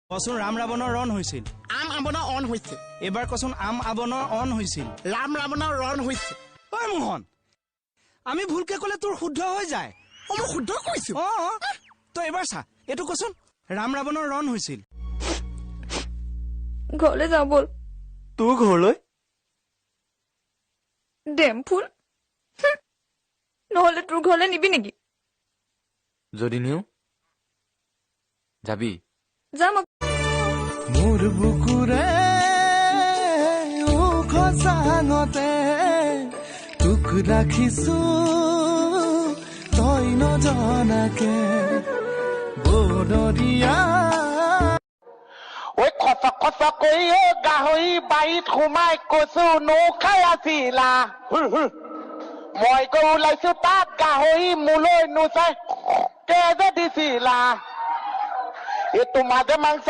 কচোন ৰাম ৰাৱণৰ ৰণ হৈছিল আম আবনৰ অন হৈছে এবাৰ কচোন আম আৱনৰ অন হৈছিল ৰাম ৰাৱণৰ ৰণ হৈছে ঐ মোহন আমি ভুলকে ক'লে তোৰ শুদ্ধ হৈ যায় মই শুদ্ধ কৈছো তই এবাৰ চা এইটো কচোন ৰাম ৰাৱণৰ ৰণ হৈছিল ঘৰলৈ যাওঁ বল তোৰ ঘৰলৈ ডেম ফুল নহলে তোৰ ঘৰলৈ নিবি নেকি যদি নিও যাবি যাম মোৰ বুকুৰে খচাঙতে তোক ৰাখিছো তই নজনাকে বনৰীয়া ঐ খচক খচক কৰি গাহৰি বাৰীত সোমাই কচু নৌ খাই আছিলা মই গৈ ওলাইছো তাত গাহৰি মোলৈ নোচাই তেজে দিছিলা এইটো মাজে মাংস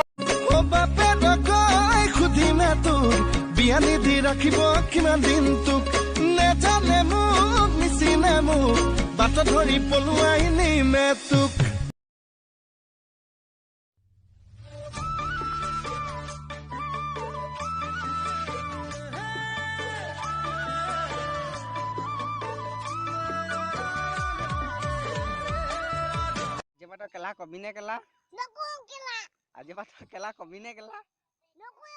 বাপে তই সুধিমে তোক বিয়া নিধি ৰাখিব কিমান দিন তোক নেজানে মোক নিচিনে মোক বাট ধৰি পলুৱাই নিমে তোক কেলা কবিনে কেলা নকওঁ কেলা আজি পাত কেলা কবিনে কেলা নকওঁ